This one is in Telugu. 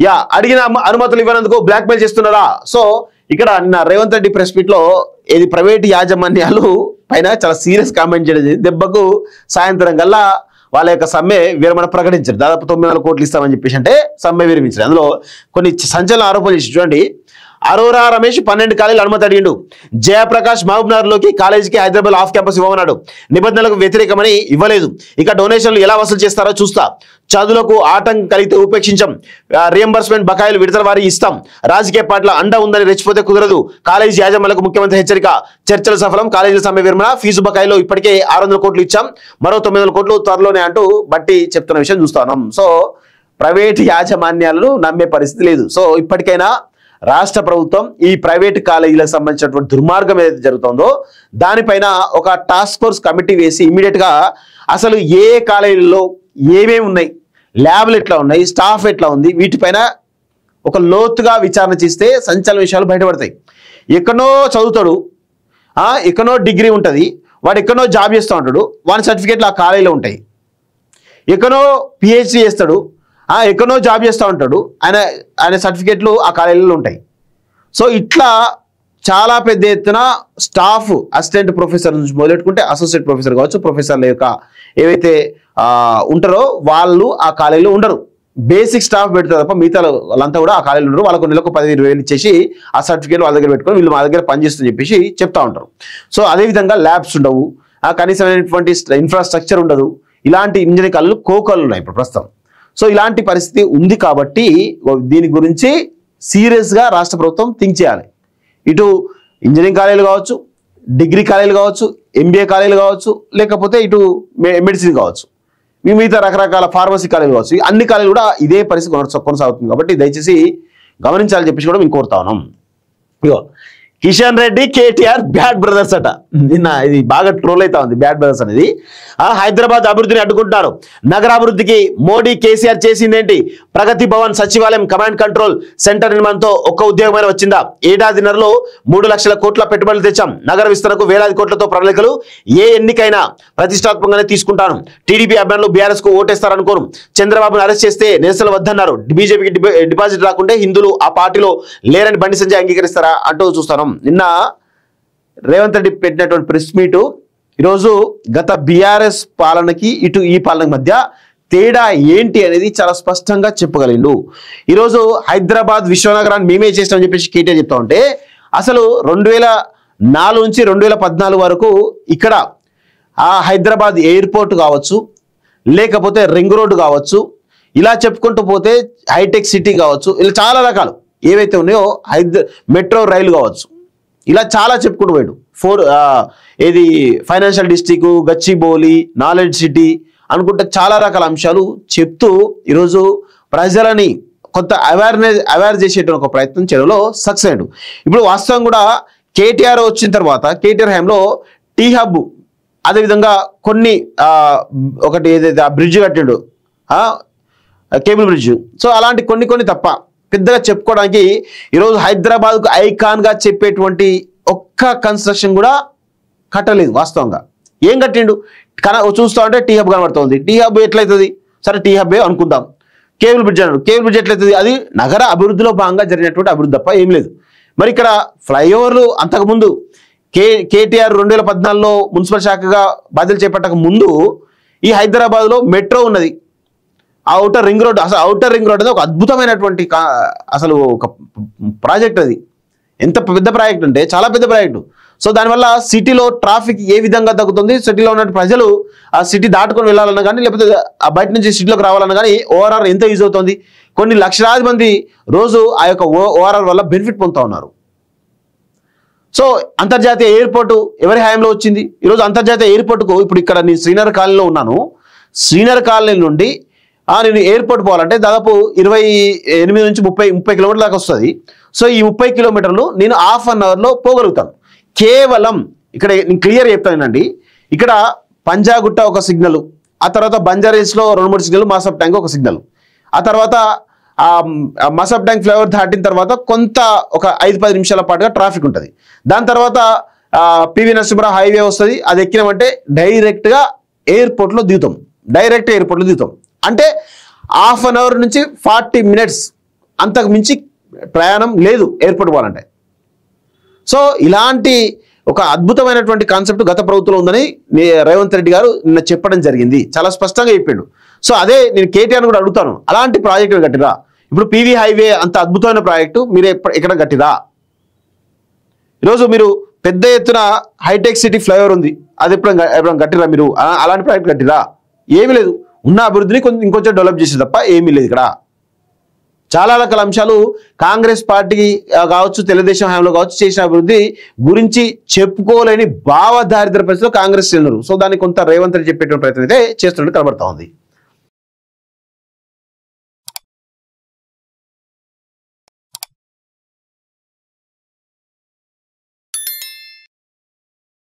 యా అడిగిన అనుమతులు ఇవ్వనందుకు బ్లాక్మెయిల్ చేస్తున్నారా? సో ఇక్కడ నిన్న రేవంత్ రెడ్డి ప్రెస్ మీట్ లో ఇది ప్రైవేట్ యాజమాన్యాలు పైన చాలా సీరియస్ కామెంట్ చేయడం, దెబ్బకు సాయంత్రం కల్లా వాళ్ళ యొక్క సమ్మె విరమణ ప్రకటించారు. దాదాపు 900 కోట్లు ఇస్తామని చెప్పేసి అంటే సమ్మె విరమించారు. అందులో కొన్ని సంచలన ఆరోపణలు చేసి చూడండి. అరోరా రమేష్ 12 కాలేజీలు అనుమతి అడిగిండు. జయప్రకాష్ మహబూబ్నగర్ లోకి కాలేజీకి హైదరాబాద్ ఆఫ్ క్యాంపస్ ఇవ్వమన్నాడు. నిబంధనలకు వ్యతిరేకమని ఇవ్వలేదు. ఇక డొనేషన్లు ఎలా వసూలు చేస్తారో చూస్తా. చదువులకు ఆటంకం కలిగితే ఉపేక్షించాం. రియంబర్స్మెంట్ బకాయిలు విడుదల వారి ఇస్తాం. రాజకీయ పార్టీల అండ ఉందని రెచ్చిపోతే కుదరదు. కాలేజీ యాజమాన్యాలకు ముఖ్యమంత్రి హెచ్చరిక. చర్చలు సఫలం. కాలేజీల సమ్మె విరమణ. ఫీజు బకాయిలు ఇప్పటికే 600 కోట్లు ఇచ్చాం. మరో 900 కోట్లు త్వరలోనే అంటూ బట్టి చెప్తున్న విషయం చూస్తున్నాం. సో ప్రైవేట్ యాజమాన్యాలను నమ్మే పరిస్థితి లేదు. సో ఇప్పటికైనా రాష్ట్ర ప్రభుత్వం ఈ ప్రైవేట్ కాలేజీలకు సంబంధించినటువంటి దుర్మార్గం ఏదైతే జరుగుతుందో దానిపైన ఒక టాస్క్ ఫోర్స్ కమిటీ వేసి ఇమ్మీడియట్ గా అసలు ఏ కాలేజీల్లో ఏమేమి ఉన్నాయి, ల్యాబ్లు ఎట్లా ఉన్నాయి, స్టాఫ్ ఎట్లా ఉంది, వీటిపైన ఒక లోతుగా విచారణ చేస్తే సంచలన విషయాలు బయటపడతాయి. ఎక్కడో చదువుతాడు, ఎక్కడో డిగ్రీ ఉంటుంది, వాడు ఎక్కడో జాబ్ చేస్తూ ఉంటాడు, వాని సర్టిఫికేట్లు ఆ కాలేజీలో ఉంటాయి. ఎక్కడో పిహెచ్డి చేస్తాడు, ఎక్కడో జాబ్ చేస్తూ ఉంటాడు, ఆయన సర్టిఫికేట్లు ఆ కాలేజీలో ఉంటాయి. సో ఇట్లా చాలా పెద్ద ఎత్తున స్టాఫ్ అసిస్టెంట్ ప్రొఫెసర్ నుంచి మొదలెట్టుకుంటే అసోసియేట్ ప్రొఫెసర్ కావచ్చు, ప్రొఫెసర్ల యొక్క ఏవైతే ఉంటారో వాళ్ళు ఆ కాలేజీలో ఉండరు. బేసిక్ స్టాఫ్ పెడతారు తప్ప మిగతా వాళ్ళంతా కూడా ఆ కాలేజీలో ఉండరు. వాళ్ళకు నెలకు 15,000 ఇచ్చేసి ఆ సర్టిఫికేట్ వాళ్ళ దగ్గర పెట్టుకొని వీళ్ళు మా దగ్గర పనిచేస్తుందని చెప్పేసి చెప్తా ఉంటారు. సో అదేవిధంగా ల్యాబ్స్ ఉండవు, కనీసమైనటువంటి ఇన్ఫ్రాస్ట్రక్చర్ ఉండదు. ఇలాంటి ఇంజనీరింగ్ కాలేజీలు కోకలు ఉన్నాయి ఇప్పుడు ప్రస్తుతం. సో ఇలాంటి పరిస్థితి ఉంది కాబట్టి దీని గురించి సీరియస్గా రాష్ట్ర ప్రభుత్వం థింక్ చేయాలి. ఇటు ఇంజనీరింగ్ కాలేజీలు కావచ్చు, డిగ్రీ కాలేజీలు కావచ్చు, ఎంబీఏ కాలేజీలు కావచ్చు, లేకపోతే ఇటు మెడిసిన్ కావచ్చు, మిగతా రకరకాల ఫార్మసీ కాలేజీలు కావచ్చు, అన్ని కాలేజీలు కూడా ఇదే పరిస్థితి కొనసాగుతుంది. కాబట్టి దయచేసి గమనించాలని చెప్పేసి కూడా మేము కోరుతా ఉన్నాం. ఇగో కిషన్ రెడ్డి కేటీఆర్ బ్యాడ్ బ్రదర్స్ అట. నిన్న ఇది బాగా ట్రోల్ అవుతా ఉంది బ్యాడ్ బ్రదర్స్ అనేది. హైదరాబాద్ అభివృద్ధిని అడ్డుకుంటున్నారు. నగరాభివృద్ధికి మోడీ కేసీఆర్ చేసిందేంటి? ప్రగతి భవన్, సచివాలయం, కమాండ్ కంట్రోల్ సెంటర్ నిర్మాణంతో ఒక్క ఉద్యోగమైన వచ్చిందా? ఏడాదిన్నరలో 3 లక్షల కోట్ల పెట్టుబడులు తెచ్చాం. నగర విస్తరణకు వేలాది కోట్లతో ప్రణాళికలు. ఏ ఎన్నికైనా ప్రతిష్టాత్మకంగానే తీసుకుంటాను. టీడీపీ అభ్యర్థులు బీఆర్ఎస్ కు ఓటేస్తారనుకోను. చంద్రబాబును అరెస్ట్ చేస్తే నిరసనలు వద్దన్నారు. బీజేపీకి డిపాజిట్ రాకుంటే హిందువులు ఆ పార్టీలో లేరని బండి సంజయ్ అంగీకరిస్తారా అంటూ చూస్తాను. నిన్న రేవంత్ రెడ్డి పెట్టినటువంటి ప్రెస్ మీటు ఈరోజు గత బీఆర్ఎస్ పాలనకి ఇటు ఈ పాలనకి మధ్య తేడా ఏంటి అనేది చాలా స్పష్టంగా చెప్పగలిగిండు. ఈరోజు హైదరాబాద్ విశ్వనగరాన్ని మేమే చేస్తామని చెప్పేసి కేటీఆర్ చెప్తా ఉంటే అసలు 2004 నుంచి 2014 వరకు ఇక్కడ హైదరాబాద్ ఎయిర్పోర్ట్ కావచ్చు, లేకపోతే రింగ్ రోడ్డు కావచ్చు, ఇలా చెప్పుకుంటూ పోతే హైటెక్ సిటీ కావచ్చు, ఇలా చాలా రకాలు ఏవైతే ఉన్నాయో మెట్రో రైలు కావచ్చు, ఇలా చాలా చెప్పుకుంటూ పోయాడు. ఏది financial district, Gachibowli, knowledge city అనుకుంటే చాలా రకాల అంశాలు చెప్తూ ఈరోజు ప్రజలని కొంత అవేర్ చేసేటువంటి ఒక ప్రయత్నం చేయడంలో సక్సెస్ అయ్యాడు. ఇప్పుడు వాస్తవం కూడా కేటీఆర్ వచ్చిన తర్వాత కేటీఆర్ హయాంలో టీ హబ్, అదేవిధంగా కొన్ని ఒకటి ఏదైతే ఆ బ్రిడ్జ్ కట్టాడు, కేబుల్ బ్రిడ్జ్, సో అలాంటి కొన్ని తప్ప పెద్దగా చెప్పుకోవడానికి ఈరోజు హైదరాబాద్కు ఐకాన్గా చెప్పేటువంటి ఒక్క కన్స్ట్రక్షన్ కూడా కట్టలేదు. వాస్తవంగా ఏం కట్టిండు చూస్తా ఉంటే టీ హబ్ కనబడుతుంది. టీ హబ్ ఎట్లయితుంది? సరే టీ హబ్బే అనుకుందాం. కేబుల్ బ్రిడ్జ్ అన్నాడు, కేబుల్ బ్రిడ్జ్ ఎట్లయితుంది? అది నగర అభివృద్ధిలో భాగంగా జరిగినటువంటి అభివృద్ధి తప్ప ఏం లేదు. మరి ఇక్కడ ఫ్లైఓవర్లు అంతకుముందు కేటీఆర్ 2014లో మున్సిపల్ శాఖగా బాధ్యతలు చేపట్టక ముందు ఈ హైదరాబాద్లో మెట్రో ఉన్నది, ఔటర్ రింగ్ రోడ్. అసలు ఔటర్ రింగ్ రోడ్ అనేది ఒక అద్భుతమైనటువంటి అసలు ఒక ప్రాజెక్ట్. అది ఎంత పెద్ద ప్రాజెక్ట్ అంటే చాలా పెద్ద ప్రాజెక్టు. సో దానివల్ల సిటీలో ట్రాఫిక్ ఏ విధంగా తగ్గుతుంది, సిటీలో ఉన్న ప్రజలు ఆ సిటీ దాటుకొని వెళ్ళాలన్నా కానీ, లేకపోతే ఆ బయట నుంచి సిటీలోకి రావాలన్నా కానీ ఓఆర్ఆర్ ఎంత యూజ్ అవుతుంది. కొన్ని లక్షలాది మంది రోజు ఆ యొక్క ఓఆర్ఆర్ వల్ల బెనిఫిట్ పొందుతూ ఉన్నారు. సో అంతర్జాతీయ ఎయిర్పోర్టు ఎవరి హయాంలో వచ్చింది? ఈరోజు అంతర్జాతీయ ఎయిర్పోర్టుకు ఇప్పుడు ఇక్కడ నేను శ్రీనగర్ కాలనీలో ఉన్నాను. శ్రీనగర్ కాలనీ నుండి నేను ఎయిర్పోర్ట్ పోవాలంటే దాదాపు 28 నుంచి 30 కిలోమీటర్ల దాకా వస్తుంది. సో ఈ 30 కిలోమీటర్లు నేను ½ అన్ అవర్లో పోగలుగుతాను. కేవలం ఇక్కడ నేను క్లియర్ చెప్తానండి. ఇక్కడ పంజాగుట్ట ఒక సిగ్నల్, ఆ తర్వాత బంజారాహిల్స్లో 2-3 సిగ్నల్, మాసప్ ట్యాంక్ ఒక సిగ్నల్, ఆ తర్వాత మాసప్ ట్యాంక్ ఫ్లైఓవర్ దాటిన తర్వాత కొంత ఒక 5-10 నిమిషాల పాటుగా ట్రాఫిక్ ఉంటుంది. దాని తర్వాత పివి నరసింహరావు హైవే వస్తుంది. అది ఎక్కినామంటే డైరెక్ట్గా ఎయిర్పోర్ట్లో దిగుతాం. అంటే ½ అన్ అవర్ నుంచి 40 మినిట్స్ అంతకు మించి ప్రయాణం లేదు ఎయిర్పోర్ట్ పోవాలంటే. సో ఇలాంటి ఒక అద్భుతమైనటువంటి కాన్సెప్ట్ గత ప్రభుత్వంలో ఉందని రేవంత్ రెడ్డి గారు నిన్న చెప్పడం జరిగింది, చాలా స్పష్టంగా చెప్పిండు. సో అదే నేను కేటీఆర్ కూడా అడుగుతాను, అలాంటి ప్రాజెక్టు కట్టిరా? ఇప్పుడు పీవీ హైవే అంత అద్భుతమైన ప్రాజెక్టు మీరు ఎక్కడ కట్టిరా? ఈరోజు మీరు పెద్ద ఎత్తున హైటెక్ సిటీ ఫ్లైఓవర్ ఉంది, అది ఎప్పుడైనా కట్టిరా మీరు? అలాంటి ప్రాజెక్ట్ కట్టిరా? ఏమీ లేదు. ఉన్న అభివృద్ధిని ఇంకొంచెం డెవలప్ చేసి తప్ప ఏమీ లేదు ఇక్కడ. చాలా రకాల అంశాలు కాంగ్రెస్ పార్టీకి కావచ్చు, తెలుగుదేశం హయాంలో కావచ్చు చేసిన అభివృద్ధి గురించి చెప్పుకోలేని భావదారిద్ర పరిస్థితిలో కాంగ్రెస్ చెందరు. సో దాన్ని కొంత రేవంత్ రెడ్డి చెప్పేటువంటి ప్రయత్నం అయితే చేస్తున్నట్టు కనబడతా ఉంది.